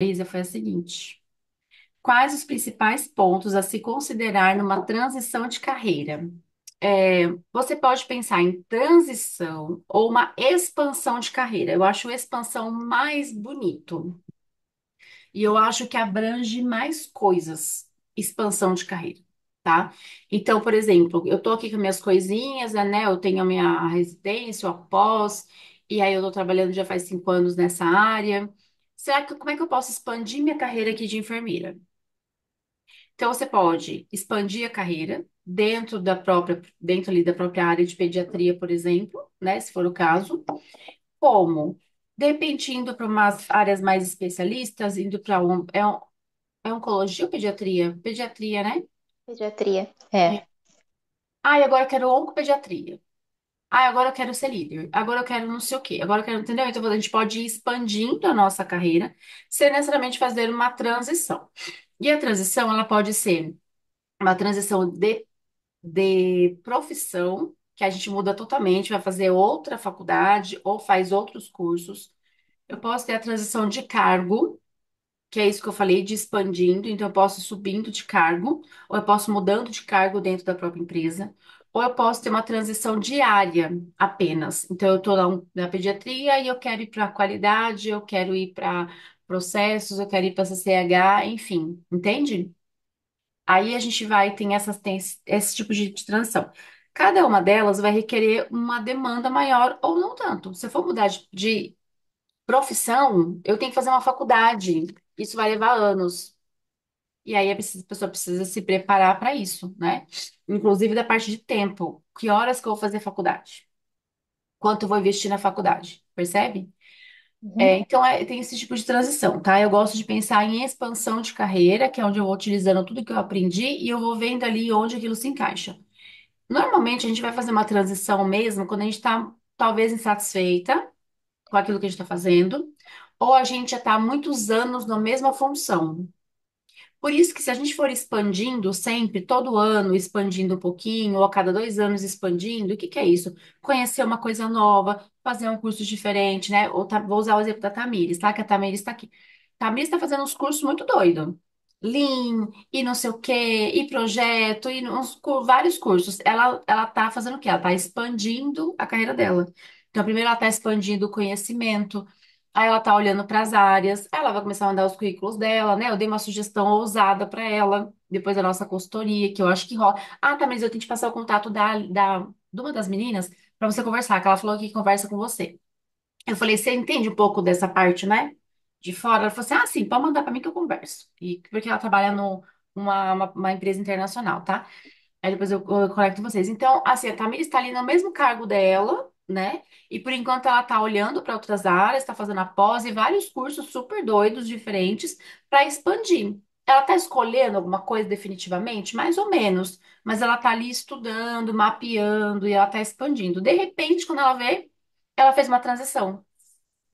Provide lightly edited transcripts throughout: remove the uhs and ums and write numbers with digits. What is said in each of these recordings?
Isa, foi a seguinte: quais os principais pontos a se considerar numa transição de carreira? Você pode pensar em transição ou uma expansão de carreira. Eu acho expansão mais bonito e eu acho que abrange mais coisas, expansão de carreira, tá? Então, por exemplo, eu tô aqui com minhas coisinhas, né? Eu tenho a minha residência, o pós, e aí eu tô trabalhando já faz 5 anos nessa área. Como é que eu posso expandir minha carreira aqui de enfermeira? Então, você pode expandir a carreira dentro ali da própria área de pediatria, por exemplo, né? Se for o caso. Como? De repente, indo para umas áreas mais especialistas, indo para é oncologia ou pediatria? Pediatria, né? Pediatria. É. É. Ah, e agora eu quero oncopediatria. Ah, agora eu quero ser líder. Agora eu quero não sei o quê. Agora eu quero, entendeu? Então a gente pode ir expandindo a nossa carreira sem necessariamente fazer uma transição. E a transição, ela pode ser uma transição de profissão, que a gente muda totalmente, vai fazer outra faculdade ou faz outros cursos. Eu posso ter a transição de cargo, que é isso que eu falei, de expandindo, então eu posso ir subindo de cargo, ou eu posso ir mudando de cargo dentro da própria empresa, ou eu posso ter uma transição diária apenas. Então eu estou na pediatria e eu quero ir para qualidade, eu quero ir para processos, eu quero ir para CCH, enfim, entende? Aí a gente tem esse tipo de transição. Cada uma delas vai requerer uma demanda maior ou não tanto. Se eu for mudar de profissão, eu tenho que fazer uma faculdade. Isso vai levar anos. E aí a pessoa precisa se preparar para isso, né? Inclusive da parte de tempo. Que horas que eu vou fazer faculdade? Quanto eu vou investir na faculdade? Percebe? Uhum. Então, tem esse tipo de transição, tá? Eu gosto de pensar em expansão de carreira, que é onde eu vou utilizando tudo que eu aprendi e eu vou vendo ali onde aquilo se encaixa. Normalmente, a gente vai fazer uma transição mesmo quando a gente está talvez insatisfeita com aquilo que a gente está fazendo, ou a gente já está há muitos anos na mesma função. Por isso que se a gente for expandindo sempre, todo ano, expandindo um pouquinho, ou a cada 2 anos expandindo, o que que é isso? Conhecer uma coisa nova, fazer um curso diferente, né? Vou usar o exemplo da Tamires, tá? Que a Tamires está aqui. Tamires está fazendo uns cursos muito doidos. Lean, e não sei o quê, e projeto, vários cursos. Ela tá fazendo o quê? Ela tá expandindo a carreira dela. Então, primeiro ela tá expandindo o conhecimento. Aí ela tá olhando para as áreas, aí ela vai começar a mandar os currículos dela, né? Eu dei uma sugestão ousada para ela, depois da nossa consultoria, que eu acho que rola. Ah, tá, mas eu tenho que te passar o contato de uma das meninas para você conversar, que ela falou que conversa com você. Eu falei, você entende um pouco dessa parte, né? De fora? Ela falou assim: ah, sim, pode mandar para mim que eu converso. E porque ela trabalha numa empresa internacional, tá? Aí depois eu conecto vocês. Então, assim, a Tamira está ali no mesmo cargo dela, né? E por enquanto ela está olhando para outras áreas, está fazendo a pós e vários cursos super doidos, diferentes, para expandir. Ela está escolhendo alguma coisa definitivamente? Mais ou menos. Mas ela está ali estudando, mapeando e ela está expandindo. De repente, quando ela vê, ela fez uma transição.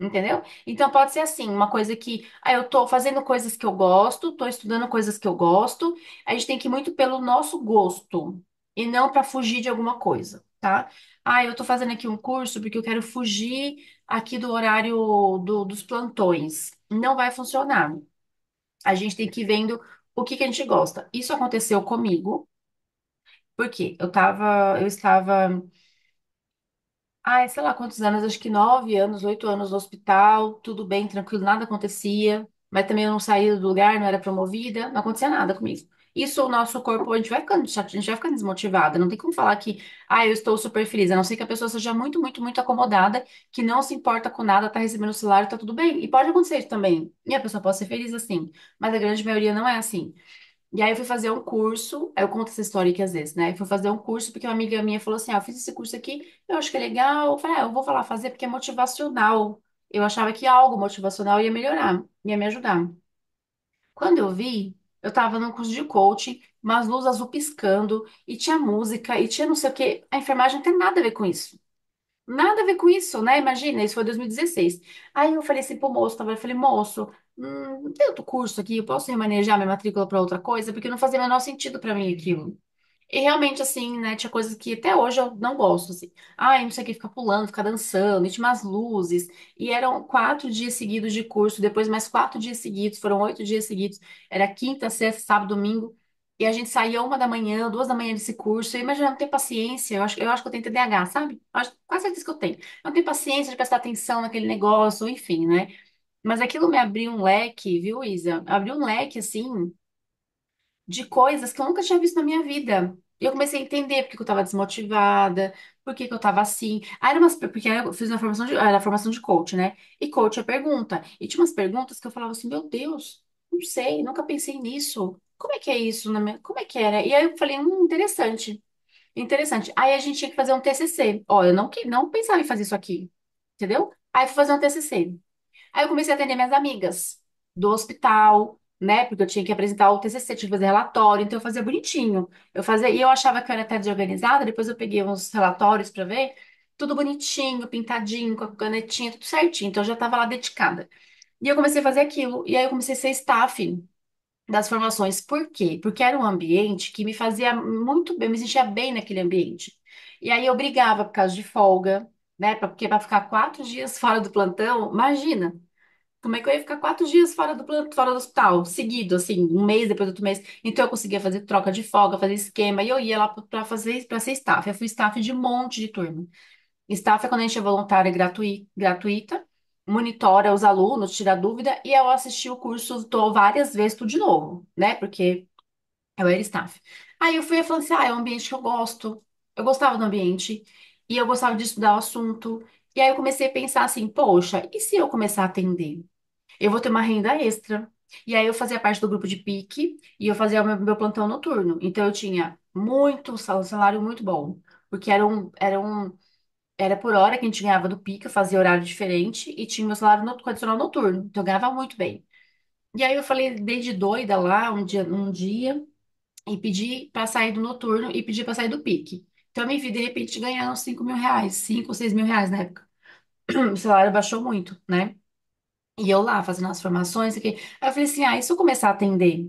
Entendeu? Então pode ser assim, uma coisa que, eu tô fazendo coisas que eu gosto, tô estudando coisas que eu gosto, a gente tem que ir muito pelo nosso gosto e não para fugir de alguma coisa, tá? Ah, eu tô fazendo aqui um curso porque eu quero fugir aqui do horário dos plantões. Não vai funcionar. A gente tem que ir vendo o que que a gente gosta. Isso aconteceu comigo, porque eu estava ai, sei lá quantos anos, acho que 9 anos, 8 anos no hospital, tudo bem, tranquilo, nada acontecia, mas também eu não saía do lugar, não era promovida, não acontecia nada comigo. Isso, o nosso corpo, a gente vai ficando chato, a gente vai ficando desmotivada, não tem como falar que, eu estou super feliz, a não ser que a pessoa seja muito, muito, muito acomodada, que não se importa com nada, tá recebendo o salário, tá tudo bem, e pode acontecer isso também, e a pessoa pode ser feliz assim, mas a grande maioria não é assim. E aí eu fui fazer um curso, eu conto essa história aqui às vezes, né? Eu fui fazer um curso porque uma amiga minha falou assim: eu fiz esse curso aqui, eu acho que é legal. Eu falei: eu vou falar fazer porque é motivacional. Eu achava que algo motivacional ia melhorar, ia me ajudar. Quando eu vi, eu tava num curso de coaching, umas luzes azul piscando, e tinha música, e tinha não sei o quê. A enfermagem não tem nada a ver com isso. Nada a ver com isso, né? Imagina, isso foi 2016. Aí eu falei assim pro moço, eu falei, moço, tem outro curso aqui, eu posso remanejar minha matrícula para outra coisa? Porque não fazia o menor sentido para mim aquilo. E realmente, assim, né, tinha coisas que até hoje eu não gosto, assim. Ai, não sei o que, ficar pulando, ficar dançando, e tinha umas luzes. E eram 4 dias seguidos de curso, depois mais 4 dias seguidos, foram 8 dias seguidos. Era quinta, sexta, sábado, domingo. E a gente saía 1 da manhã, 2 da manhã desse curso. Eu imagino, eu não tenho paciência. Eu acho que eu tenho TDAH, sabe? Eu acho, quase certeza que eu tenho. Eu não tenho paciência de prestar atenção naquele negócio, enfim, né? Mas aquilo me abriu um leque, viu, Isa? Abriu um leque, assim, de coisas que eu nunca tinha visto na minha vida. E eu comecei a entender por que que eu tava desmotivada, por que que eu tava assim. Aí era porque eu fiz uma formação era a formação de coach, né? E coach é pergunta. E tinha umas perguntas que eu falava assim, meu Deus, não sei, nunca pensei nisso. Como é que é isso como é que era? E aí eu falei, interessante, interessante. Aí a gente tinha que fazer um TCC. Ó, eu não pensava em fazer isso aqui, entendeu? Aí eu fui fazer um TCC. Aí eu comecei a atender minhas amigas do hospital, né? Porque eu tinha que apresentar o TCC, tinha que fazer relatório, então eu fazia bonitinho. Eu fazia, e eu achava que eu era até desorganizada, depois eu peguei uns relatórios para ver, tudo bonitinho, pintadinho, com a canetinha, tudo certinho. Então eu já estava lá dedicada. E eu comecei a fazer aquilo, e aí eu comecei a ser staff das formações. Por quê? Porque era um ambiente que me fazia muito bem, eu me sentia bem naquele ambiente. E aí eu brigava por causa de folga, né? Porque para ficar 4 dias fora do plantão, imagina. Como é que eu ia ficar 4 dias fora fora do hospital, seguido, assim, um mês depois do outro mês? Então eu conseguia fazer troca de folga, fazer esquema, e eu ia lá para ser staff. Eu fui staff de um monte de turma. Staff é quando a gente é voluntária gratuita, monitora os alunos, tira dúvida, e eu assisti o curso tô várias vezes tudo de novo, né? Porque eu era staff. Aí eu fui e falei assim: ah, é um ambiente que eu gosto. Eu gostava do ambiente, e eu gostava de estudar o assunto. E aí eu comecei a pensar assim, poxa, e se eu começar a atender? Eu vou ter uma renda extra. E aí eu fazia parte do grupo de pique e eu fazia o meu plantão noturno. Então eu tinha muito salário muito bom, porque era por hora que a gente ganhava do pique, eu fazia horário diferente e tinha meu salário condicional noturno. Então eu ganhava muito bem. E aí eu falei, dei de doida lá um dia e pedi para sair do noturno e pedi para sair do pique. Então eu me vi de repente ganhando R$ 5.000, 5 ou 6 mil reais na época. O salário baixou muito, né? E eu lá fazendo as formações aqui. Aí eu falei assim: ah, e se eu começar a atender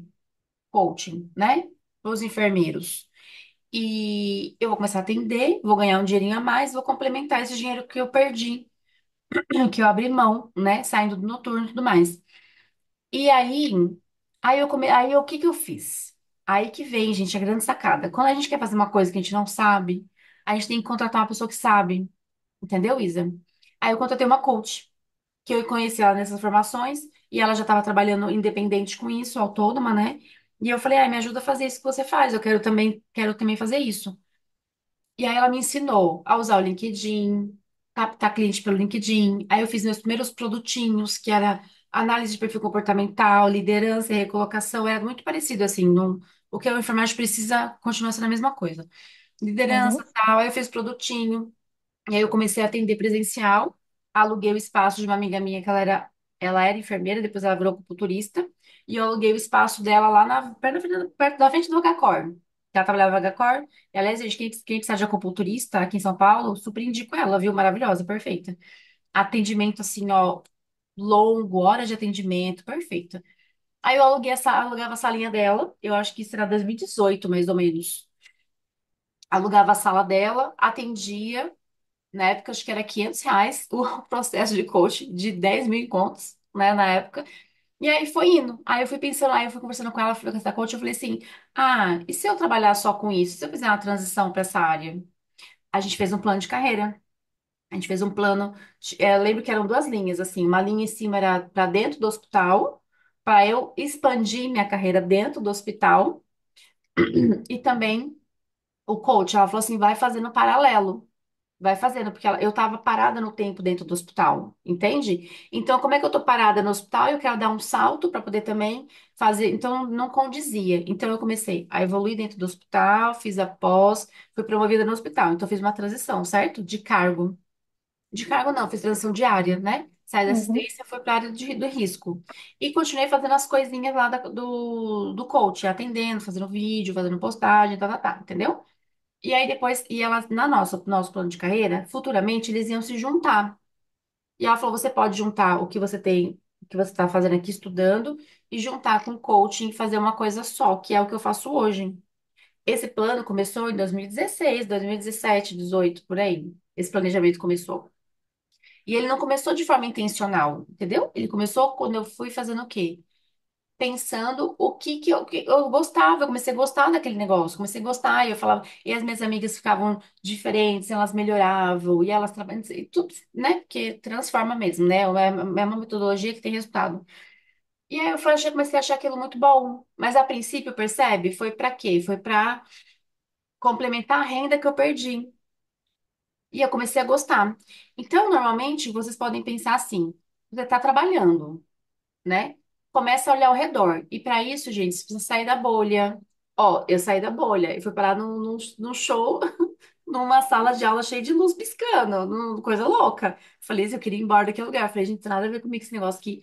coaching, né? Os enfermeiros. E eu vou começar a atender, vou ganhar um dinheirinho a mais, vou complementar esse dinheiro que eu perdi, que eu abri mão, né? Saindo do noturno e tudo mais. E aí o que que eu fiz? Aí que vem, gente, a grande sacada. Quando a gente quer fazer uma coisa que a gente não sabe, a gente tem que contratar uma pessoa que sabe. Entendeu, Isa? Aí eu contratei uma coach que eu conheci ela nessas formações e ela já estava trabalhando independente com isso, autônoma, né? E eu falei, ai, me ajuda a fazer isso que você faz, eu quero também fazer isso. E aí ela me ensinou a usar o LinkedIn, captar cliente pelo LinkedIn. Aí eu fiz meus primeiros produtinhos, que era análise de perfil comportamental, liderança e recolocação, era muito parecido assim, o que a enfermagem precisa continua sendo a mesma coisa. Liderança, Uhum. tal, aí eu fiz produtinho. E aí eu comecei a atender presencial, aluguei o espaço de uma amiga minha que ela era enfermeira, depois ela virou acupunturista, e eu aluguei o espaço dela lá perto da frente do H-Cor. Que ela trabalhava no H-Cor, e aliás, gente, quem precisa de acupunturista aqui em São Paulo, super indico ela, viu? Maravilhosa, perfeita. Atendimento assim, ó, longo, horas de atendimento, perfeita. Aí eu alugava a salinha dela, eu acho que isso era 2018, mais ou menos. Alugava a sala dela, atendia. Na época, acho que era R$ 500 o processo de coach de 10 mil encontros, né, na época. E aí foi indo. Aí eu fui pensando, aí eu fui conversando com ela, fui com essa coach, eu falei assim, ah, e se eu trabalhar só com isso? Se eu fizer uma transição para essa área? A gente fez um plano de carreira. A gente fez um plano, eu lembro que eram duas linhas, assim, uma linha em cima era para dentro do hospital, para eu expandir minha carreira dentro do hospital, e também o coach, ela falou assim, vai fazendo paralelo. Vai fazendo, porque eu tava parada no tempo dentro do hospital, entende? Então, como é que eu tô parada no hospital? Eu quero dar um salto para poder também fazer. Então, não condizia. Então, eu comecei a evoluir dentro do hospital, fiz a pós, fui promovida no hospital. Então, eu fiz uma transição, certo? De cargo. De cargo, não, fiz transição de área, né? Saí da Uhum. assistência, fui para a área do risco. E continuei fazendo as coisinhas lá do coach, atendendo, fazendo vídeo, fazendo postagem, tá, entendeu? E aí depois, e ela, nosso plano de carreira, futuramente eles iam se juntar. E ela falou, você pode juntar o que você tem, o que você está fazendo aqui estudando, e juntar com coaching e fazer uma coisa só, que é o que eu faço hoje. Esse plano começou em 2016, 2017, 18, por aí. Esse planejamento começou. E ele não começou de forma intencional, entendeu? Ele começou quando eu fui fazendo o quê? Pensando o que eu gostava, eu comecei a gostar daquele negócio, comecei a gostar, e eu falava, e as minhas amigas ficavam diferentes, elas melhoravam, e elas trabalham, e tudo, né? Porque transforma mesmo, né? É uma metodologia que tem resultado. E aí comecei a achar aquilo muito bom. Mas a princípio, percebe? Foi para quê? Foi para complementar a renda que eu perdi. E eu comecei a gostar. Então, normalmente, vocês podem pensar assim: você está trabalhando, né? Começa a olhar ao redor. E para isso, gente, você precisa sair da bolha. Ó, eu saí da bolha e fui parar num show, numa sala de aula cheia de luz piscando, coisa louca. Falei, eu queria ir embora daquele lugar. Falei, gente, não tem nada a ver comigo esse negócio aqui.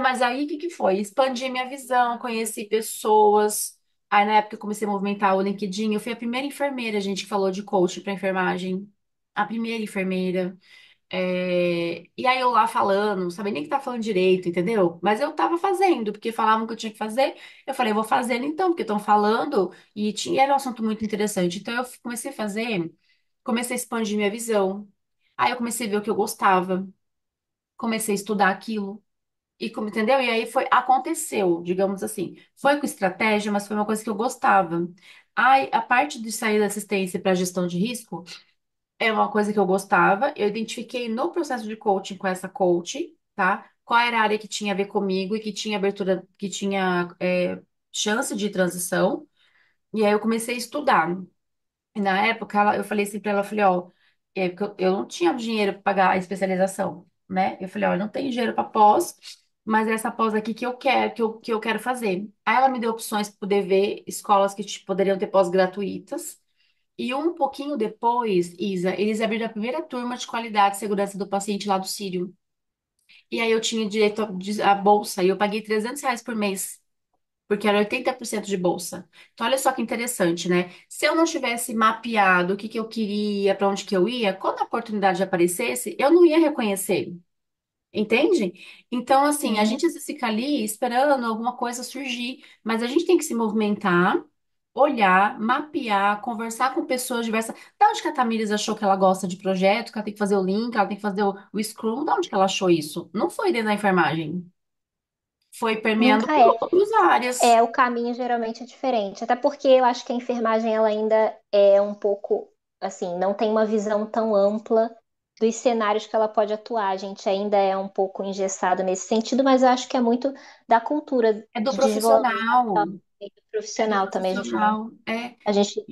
Mas aí, o que que foi? Expandi minha visão, conheci pessoas. Aí, na época, eu comecei a movimentar o LinkedIn. Eu fui a primeira enfermeira, gente, que falou de coach para enfermagem. A primeira enfermeira. E aí eu lá falando, não sabia nem que tá falando direito, entendeu? Mas eu tava fazendo, porque falavam que eu tinha que fazer. Eu falei, eu vou fazendo então, porque estão falando, era um assunto muito interessante. Então eu comecei a fazer, comecei a expandir minha visão. Aí eu comecei a ver o que eu gostava, comecei a estudar aquilo. Entendeu? E aí aconteceu, digamos assim. Foi com estratégia, mas foi uma coisa que eu gostava. Aí, a parte de sair da assistência para gestão de risco, é uma coisa que eu gostava. Eu identifiquei no processo de coaching com essa coach, tá? Qual era a área que tinha a ver comigo e que tinha abertura, que tinha chance de transição. E aí eu comecei a estudar. E na época eu falei assim pra ela, eu falei, ó, porque eu não tinha dinheiro para pagar a especialização, né? Eu falei, ó, eu não tenho dinheiro para pós, mas é essa pós aqui que eu quero, que eu quero fazer. Aí ela me deu opções para poder ver escolas que poderiam ter pós gratuitas. E um pouquinho depois, Isa, eles abriram a primeira turma de qualidade e segurança do paciente lá do Sírio. E aí eu tinha direito à bolsa e eu paguei R$ 300 por mês, porque era 80% de bolsa. Então, olha só que interessante, né? Se eu não tivesse mapeado o que que eu queria, para onde que eu ia, quando a oportunidade aparecesse, eu não ia reconhecer. Entende? Então, assim, a Uhum. gente às vezes fica ali esperando alguma coisa surgir, mas a gente tem que se movimentar, olhar, mapear, conversar com pessoas diversas. Da onde que a Tamires achou que ela gosta de projeto, que ela tem que fazer o link, ela tem que fazer o Scrum? Da onde que ela achou isso? Não foi dentro da enfermagem. Foi permeando Nunca por é. outras áreas. O caminho geralmente é diferente. Até porque eu acho que a enfermagem ela ainda é um pouco assim, não tem uma visão tão ampla dos cenários que ela pode atuar. A gente ainda é um pouco engessado nesse sentido, mas eu acho que é muito da cultura É do de desvalorização profissional. e do É do profissional também. profissional. É. A gente,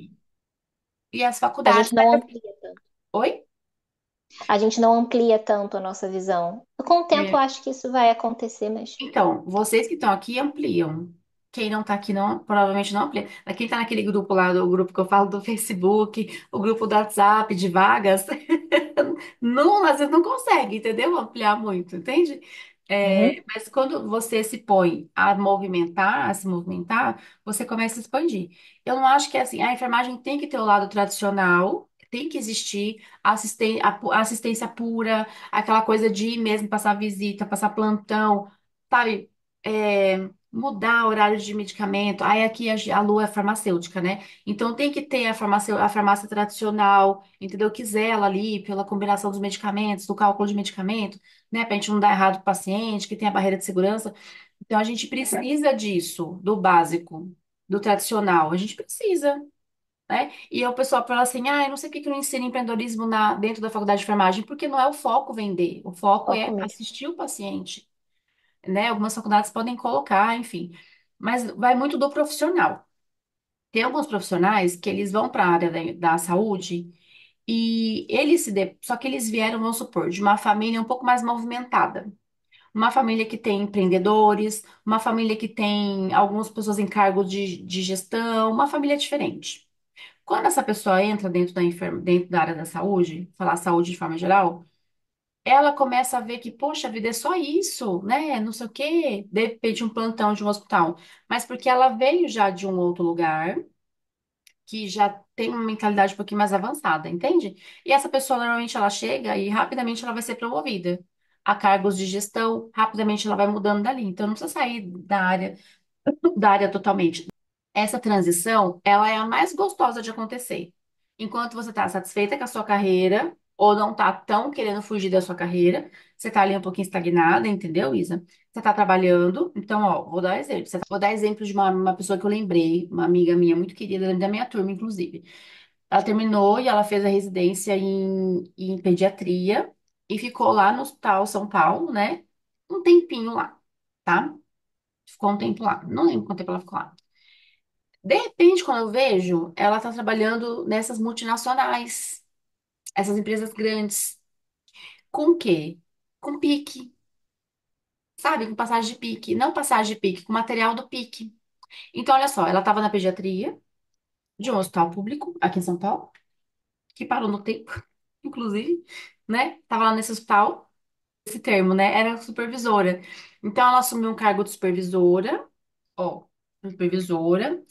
E as a faculdades. gente não amplia tanto. Oi? A gente não amplia tanto a nossa visão. Com o tempo, eu É. acho que isso vai acontecer, mas. Então, vocês que estão aqui ampliam. Quem não está aqui não, provavelmente não amplia. Mas quem está naquele grupo lá, do grupo que eu falo do Facebook, o grupo do WhatsApp de vagas, não, às vezes não consegue, entendeu? Ampliar muito, entende? Uhum. Mas quando você se põe a movimentar, a se movimentar, você começa a expandir. Eu não acho que assim, a enfermagem tem que ter o lado tradicional, tem que existir a assistência pura, aquela coisa de ir mesmo passar visita, passar plantão, sabe? Mudar horário de medicamento. Aí aqui a Lu é farmacêutica, né? Então tem que ter a farmácia tradicional, entendeu? Que zela ali pela combinação dos medicamentos, do cálculo de medicamento, né? Pra gente não dar errado pro paciente, que tem a barreira de segurança. Então a gente precisa disso, do básico, do tradicional. A gente precisa. Né? E aí o pessoal fala assim, ah, eu não sei por que que não ensina empreendedorismo dentro da faculdade de enfermagem, porque não é o foco vender, o foco Foco é mesmo. assistir o paciente, né? Algumas faculdades podem colocar, enfim, mas vai muito do profissional. Tem alguns profissionais que eles vão para a área da saúde e só que eles vieram, vamos supor, de uma família um pouco mais movimentada. Uma família que tem empreendedores, uma família que tem algumas pessoas em cargo de gestão, uma família diferente. Quando essa pessoa entra dentro da área da saúde, falar saúde de forma geral, ela começa a ver que, poxa, a vida é só isso, né? Não sei o quê, de repente um plantão de um hospital. Mas porque ela veio já de um outro lugar, que já tem uma mentalidade um pouquinho mais avançada, entende? E essa pessoa normalmente ela chega e rapidamente ela vai ser promovida a cargos de gestão, rapidamente ela vai mudando dali. Então não precisa sair da área totalmente. Essa transição, ela é a mais gostosa de acontecer. Enquanto você está satisfeita com a sua carreira, ou não está tão querendo fugir da sua carreira, você está ali um pouquinho estagnada, entendeu, Isa? Você está trabalhando, então, ó, vou dar exemplo. Vou dar exemplo de uma pessoa que eu lembrei, uma amiga minha muito querida, da minha turma, inclusive. Ela terminou e ela fez a residência em pediatria e ficou lá no Hospital São Paulo, né? Um tempinho lá, tá? Ficou um tempo lá. Não lembro quanto tempo ela ficou lá. De repente, quando eu vejo, ela está trabalhando nessas multinacionais, essas empresas grandes. Com o quê? Com pique, sabe? Com passagem de pique. Não passagem de pique, com material do pique. Então, olha só, ela estava na pediatria de um hospital público aqui em São Paulo, que parou no tempo, inclusive, né? Tava lá nesse hospital, esse termo, né? Era supervisora. Então, ela assumiu um cargo de supervisora, ó, supervisora.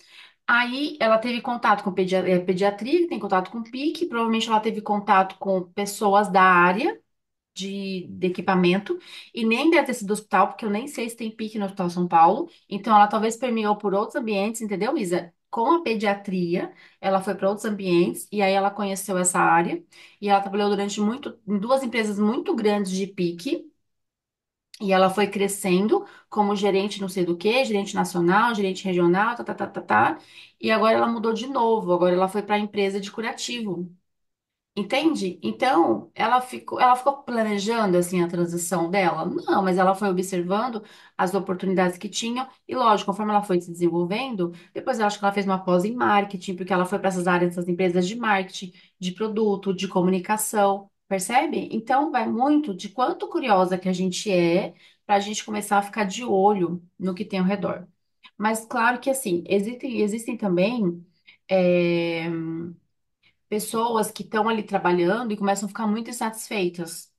Aí ela teve contato com pediatria, que tem contato com PIC, provavelmente ela teve contato com pessoas da área de equipamento, e nem deve ter sido hospital, porque eu nem sei se tem PIC no Hospital São Paulo. Então ela talvez permeou por outros ambientes, entendeu, Isa? Com a pediatria, ela foi para outros ambientes e aí ela conheceu essa área e ela trabalhou durante muito em duas empresas muito grandes de PIC. E ela foi crescendo como gerente não sei do quê, gerente nacional, gerente regional, tá, tá, tá, tá, tá. E agora ela mudou de novo. Agora ela foi para a empresa de curativo. Entende? Então, ela ficou planejando assim a transição dela? Não, mas ela foi observando as oportunidades que tinham e, lógico, conforme ela foi se desenvolvendo, depois eu acho que ela fez uma pós em marketing, porque ela foi para essas áreas das empresas de marketing, de produto, de comunicação, percebe? Então, vai muito de quanto curiosa que a gente é para a gente começar a ficar de olho no que tem ao redor. Mas, claro que assim, existem também. eh, pessoas que estão ali trabalhando e começam a ficar muito insatisfeitas.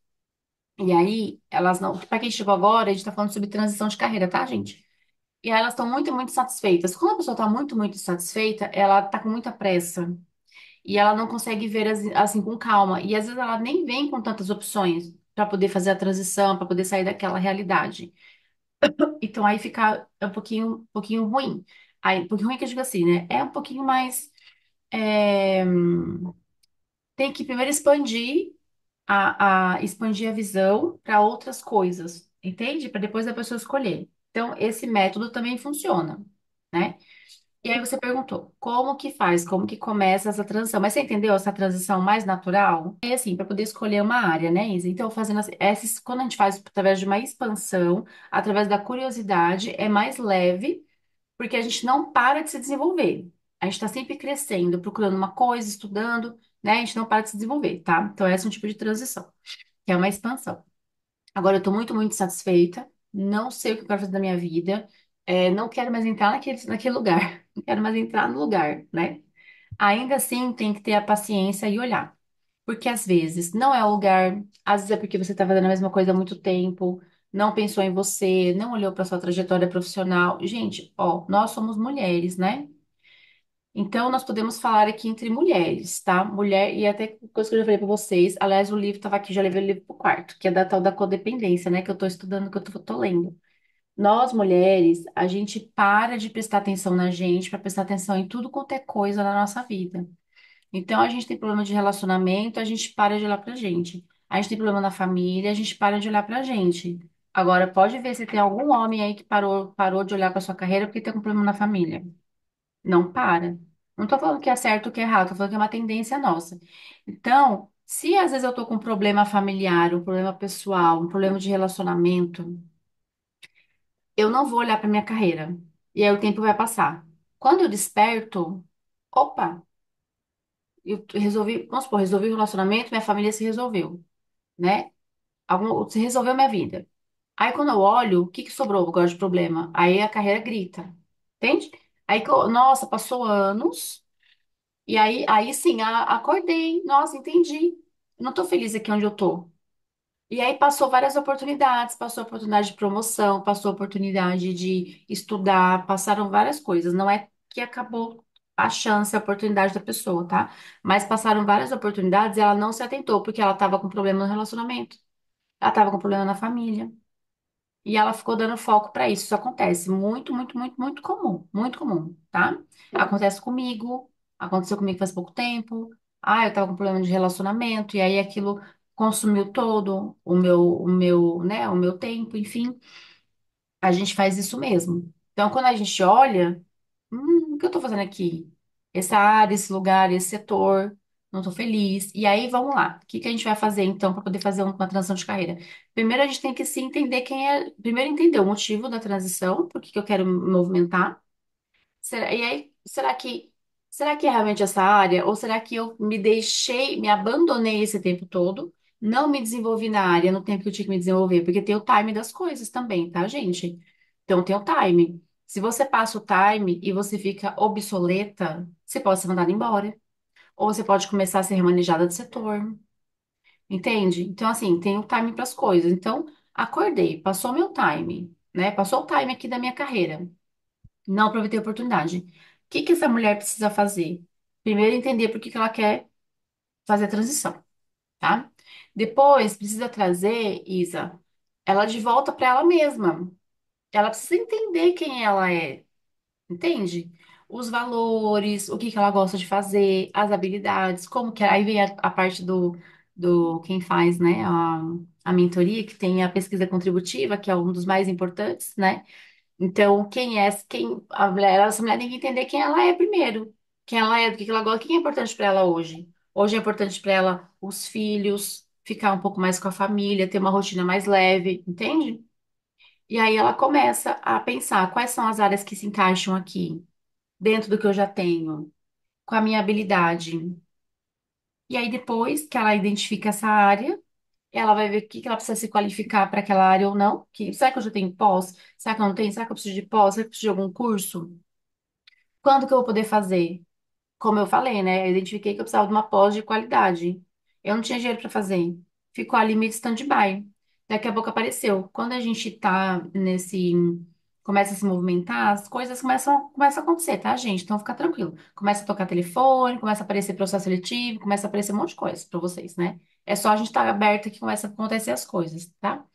E aí, elas não. Para quem chegou agora, a gente tá falando sobre transição de carreira, tá, gente? E aí elas estão muito, muito satisfeitas. Quando a pessoa está muito, muito insatisfeita, ela tá com muita pressa. E ela não consegue ver assim com calma. E às vezes ela nem vem com tantas opções para poder fazer a transição, para poder sair daquela realidade. Então aí fica um pouquinho ruim. Aí, um pouquinho ruim que eu digo assim, né? É um pouquinho mais. é, Tem que primeiro expandir a visão para outras coisas, entende? Para depois a pessoa escolher. Então, esse método também funciona, né? E aí você perguntou, como que faz? Como que começa essa transição? Mas você entendeu essa transição mais natural? É assim, para poder escolher uma área, né, Isa? Então, fazendo assim, quando a gente faz através de uma expansão, através da curiosidade, é mais leve, porque a gente não para de se desenvolver. A gente está sempre crescendo, procurando uma coisa, estudando, né? A gente não para de se desenvolver, tá? Então, esse é um tipo de transição, que é uma expansão. Agora, eu estou muito, muito satisfeita. Não sei o que eu quero fazer da minha vida. Não quero mais entrar naquele lugar. Não quero mais entrar no lugar, né? Ainda assim, tem que ter a paciência e olhar. Porque às vezes não é o lugar, às vezes é porque você está fazendo a mesma coisa há muito tempo, não pensou em você, não olhou para sua trajetória profissional. Gente, ó, nós somos mulheres, né? Então, nós podemos falar aqui entre mulheres, tá? Mulher, e até coisa que eu já falei pra vocês. Aliás, o livro estava aqui, já levei o livro pro quarto, que é da tal da codependência, né? Que eu tô estudando, que eu tô lendo. Nós, mulheres, a gente para de prestar atenção na gente para prestar atenção em tudo quanto é coisa na nossa vida. Então, a gente tem problema de relacionamento, a gente para de olhar pra gente. A gente tem problema na família, a gente para de olhar pra gente. Agora, pode ver se tem algum homem aí que parou de olhar pra sua carreira porque tem um problema na família. Não para. Não tô falando que é certo ou que é errado, tô falando que é uma tendência nossa. Então, se às vezes eu tô com um problema familiar, um problema pessoal, um problema de relacionamento, eu não vou olhar para minha carreira. E aí o tempo vai passar. Quando eu desperto, opa, eu resolvi, vamos supor, resolvi o relacionamento, minha família se resolveu, né? Se resolveu minha vida. Aí quando eu olho, o que que sobrou agora de problema? Aí a carreira grita, entende? Aí, nossa, passou anos. E aí sim, acordei, nossa, entendi. Não tô feliz aqui onde eu tô. E aí passou várias oportunidades, passou oportunidade de promoção, passou oportunidade de estudar, passaram várias coisas. Não é que acabou a chance, a oportunidade da pessoa, tá? Mas passaram várias oportunidades e ela não se atentou, porque ela estava com problema no relacionamento, ela estava com problema na família. e ela ficou dando foco para isso. Isso acontece muito, muito, muito, muito comum, tá? Acontece comigo, aconteceu comigo faz pouco tempo. Ah, eu tava com problema de relacionamento e aí aquilo consumiu todo o meu tempo, enfim. A gente faz isso mesmo. Então, quando a gente olha, o que eu tô fazendo aqui? Essa área, esse lugar, esse setor, não tô feliz. E aí, vamos lá. O que que a gente vai fazer, então, para poder fazer uma transição de carreira? Primeiro, a gente tem que se entender quem é. Primeiro, entender o motivo da transição, por que que eu quero me movimentar. E aí, será que é realmente essa área? Ou será que eu me deixei, me abandonei esse tempo todo, não me desenvolvi na área no tempo que eu tinha que me desenvolver? Porque tem o time das coisas também, tá, gente? Então tem o time. Se você passa o time e você fica obsoleta, você pode ser mandada embora. Ou você pode começar a ser remanejada do setor. Entende? Então, assim, tem o time para as coisas. Então, acordei, passou meu time, né? Passou o time aqui da minha carreira. Não aproveitei a oportunidade. O que que essa mulher precisa fazer? Primeiro, entender por que que ela quer fazer a transição, tá? Depois, precisa trazer, Isa, ela de volta para ela mesma. Ela precisa entender quem ela é, entende? Os valores, o que que ela gosta de fazer, as habilidades, como que aí vem a parte do quem faz, né? A mentoria, que tem a pesquisa contributiva, que é um dos mais importantes, né? Então, essa mulher tem que entender quem ela é primeiro. Quem ela é, do que ela gosta, o que é importante para ela hoje. Hoje é importante para ela os filhos, ficar um pouco mais com a família, ter uma rotina mais leve, entende? E aí ela começa a pensar quais são as áreas que se encaixam aqui, dentro do que eu já tenho, com a minha habilidade. E aí depois que ela identifica essa área, ela vai ver o que que ela precisa se qualificar para aquela área ou não. Será que eu já tenho pós? Será que eu não tenho? Será que eu preciso de pós? Será que eu preciso de algum curso? Quando que eu vou poder fazer? Como eu falei, né? Eu identifiquei que eu precisava de uma pós de qualidade. Eu não tinha dinheiro para fazer. Ficou ali meio de stand-by. Daqui a pouco apareceu. Quando a gente tá começa a se movimentar, as coisas começam a acontecer, tá, gente? Então fica tranquilo. Começa a tocar telefone, começa a aparecer processo seletivo, começa a aparecer um monte de coisa para vocês, né? É só a gente estar aberta que começa a acontecer as coisas, tá?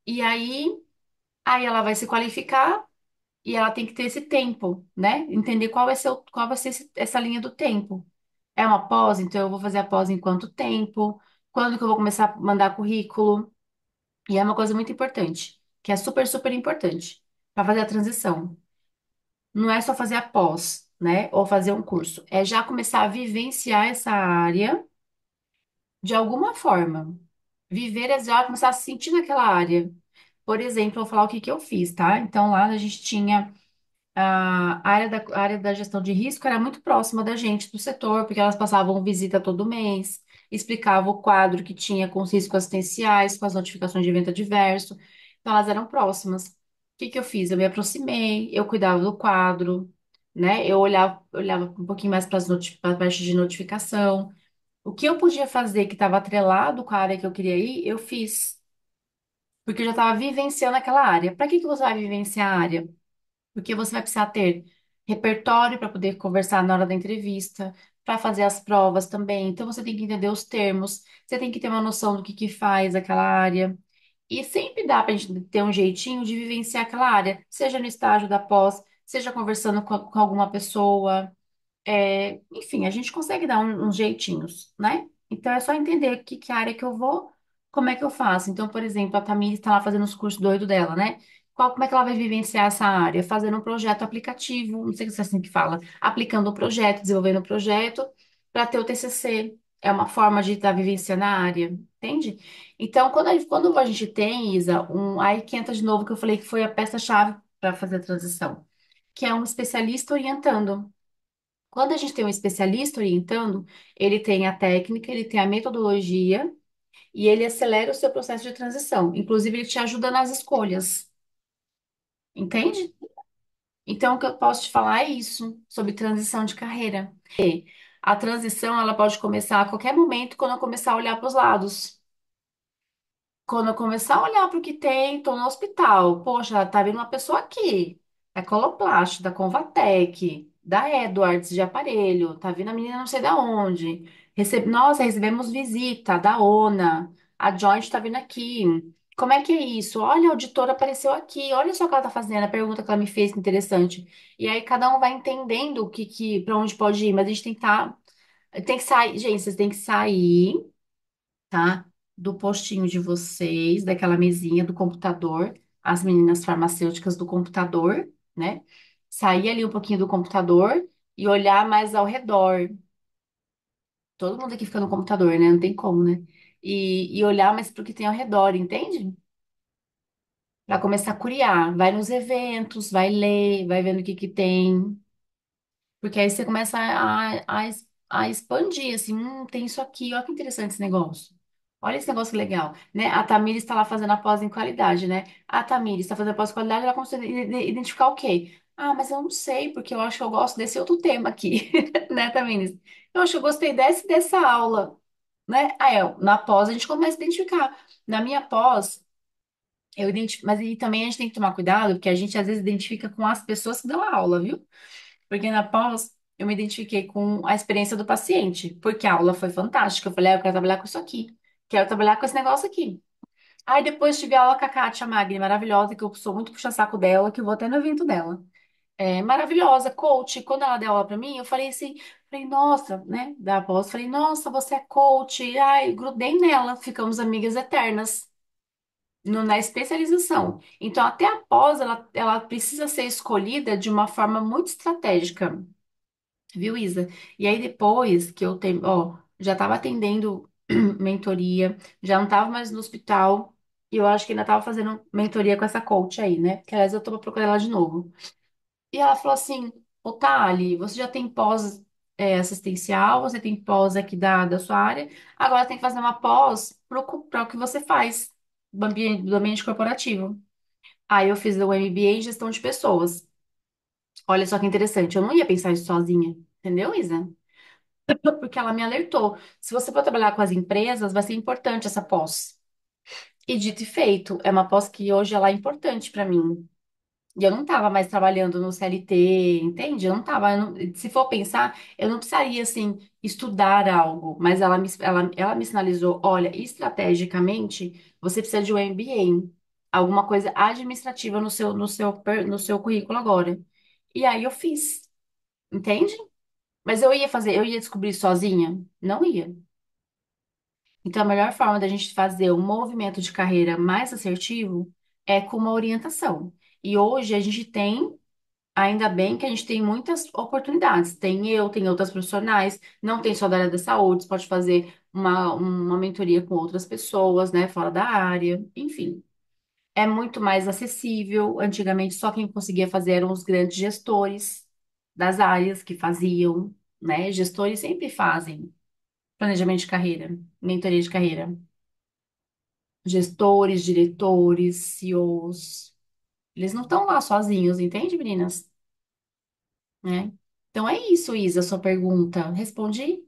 E aí ela vai se qualificar. E ela tem que ter esse tempo, né? Entender qual vai ser essa linha do tempo. É uma pós, então eu vou fazer a pós em quanto tempo? Quando que eu vou começar a mandar currículo? E é uma coisa muito importante, que é super, super importante para fazer a transição. Não é só fazer a pós, né? Ou fazer um curso. É já começar a vivenciar essa área de alguma forma. Viver é já começar a se sentir naquela área. Por exemplo, eu vou falar o que que eu fiz, tá? Então lá a gente tinha a área da gestão de risco era muito próxima da gente, do setor, porque elas passavam visita todo mês, explicavam o quadro que tinha com os riscos assistenciais, com as notificações de evento adverso. Então, elas eram próximas. O que que eu fiz? Eu me aproximei, eu cuidava do quadro, né? Olhava um pouquinho mais para a parte de notificação. O que eu podia fazer que estava atrelado com a área que eu queria ir, eu fiz. Porque eu já estava vivenciando aquela área. Para que que você vai vivenciar a área? Porque você vai precisar ter repertório para poder conversar na hora da entrevista, para fazer as provas também. Então você tem que entender os termos, você tem que ter uma noção do que faz aquela área. E sempre dá para a gente ter um jeitinho de vivenciar aquela área, seja no estágio da pós, seja conversando com alguma pessoa. Enfim, a gente consegue dar uns jeitinhos, né? Então é só entender que área que eu vou, como é que eu faço. Então, por exemplo, a Tamires está lá fazendo os cursos doido dela, né? Como é que ela vai vivenciar essa área? Fazendo um projeto aplicativo, não sei se é assim que fala, aplicando o projeto, desenvolvendo o projeto para ter o TCC. É uma forma de estar vivenciando a área, entende? Então, quando a gente tem, Isa, aí que entra de novo que eu falei que foi a peça-chave para fazer a transição, que é um especialista orientando. Quando a gente tem um especialista orientando, ele tem a técnica, ele tem a metodologia e ele acelera o seu processo de transição. Inclusive, ele te ajuda nas escolhas, entende? Então, o que eu posso te falar é isso, sobre transição de carreira. A transição, ela pode começar a qualquer momento, quando eu começar a olhar para os lados. Quando eu começar a olhar para o que tem, estou no hospital. Poxa, tá vindo uma pessoa aqui. É Coloplast, da Convatec, da Edwards de aparelho. Tá vindo a menina não sei da onde. Nossa, recebemos visita da ONA. A Joint tá vindo aqui. Como é que é isso? Olha, a auditora apareceu aqui, olha só o que ela tá fazendo, a pergunta que ela me fez, que interessante. E aí cada um vai entendendo para onde pode ir, mas a gente tem que sair, gente, vocês têm que sair, tá? Do postinho de vocês, daquela mesinha do computador, as meninas farmacêuticas do computador, né? Sair ali um pouquinho do computador e olhar mais ao redor. Todo mundo aqui fica no computador, né? Não tem como, né? E olhar mais pro que tem ao redor, entende? Para começar a curiar. Vai nos eventos, vai ler, vai vendo o que que tem. Porque aí você começa a expandir, assim, tem isso aqui, olha que interessante esse negócio. Olha esse negócio que legal, né? A Tamires está lá fazendo a pós em qualidade, né? A Tamires está fazendo a pós em qualidade, ela consegue identificar o quê? Ah, mas eu não sei, porque eu acho que eu gosto desse outro tema aqui, né, Tamires? Eu acho que eu gostei dessa aula, né? Aí, ó, na pós a gente começa a identificar. Na minha pós, eu identifico, mas aí também a gente tem que tomar cuidado, porque a gente às vezes identifica com as pessoas que dão a aula, viu? Porque na pós eu me identifiquei com a experiência do paciente, porque a aula foi fantástica. Eu falei, ah, eu quero trabalhar com isso aqui, quero trabalhar com esse negócio aqui. Aí depois tive aula com a Kátia Magni, maravilhosa, que eu sou muito puxa-saco dela, que eu vou até no evento dela. É, maravilhosa, coach. Quando ela deu aula pra mim, eu falei assim, falei, nossa, né, da pós, falei, nossa, você é coach. Ai, grudei nela, ficamos amigas eternas. Na especialização. Então, até a pós, ela precisa ser escolhida de uma forma muito estratégica. Viu, Isa? E aí depois que eu tenho, ó, já estava atendendo mentoria, já não estava mais no hospital, e eu acho que ainda estava fazendo mentoria com essa coach aí, né? Que aliás eu tô pra procurar ela de novo. E ela falou assim: Ô Thali, você já tem pós assistencial, você tem pós aqui da sua área, agora tem que fazer uma pós para o que você faz do ambiente corporativo. Aí eu fiz o MBA em gestão de pessoas. Olha só que interessante, eu não ia pensar isso sozinha, entendeu, Isa? Porque ela me alertou. Se você for trabalhar com as empresas, vai ser importante essa pós. E dito e feito, é uma pós que hoje ela é importante para mim. E eu não estava mais trabalhando no CLT, entende? Eu não estava. Se for pensar, eu não precisaria, assim, estudar algo. Mas ela me sinalizou: olha, estrategicamente, você precisa de um MBA, alguma coisa administrativa no seu currículo agora. E aí eu fiz, entende? Mas eu ia descobrir sozinha? Não ia. Então, a melhor forma da gente fazer um movimento de carreira mais assertivo é com uma orientação. E hoje a gente tem, ainda bem que a gente tem muitas oportunidades. Tem outras profissionais, não tem só da área da saúde, você pode fazer uma mentoria com outras pessoas, né, fora da área, enfim. É muito mais acessível. Antigamente, só quem conseguia fazer eram os grandes gestores das áreas que faziam, né? Gestores sempre fazem planejamento de carreira, mentoria de carreira. Gestores, diretores, CEOs. Eles não estão lá sozinhos, entende, meninas? Né? Então é isso, Isa, sua pergunta. Respondi?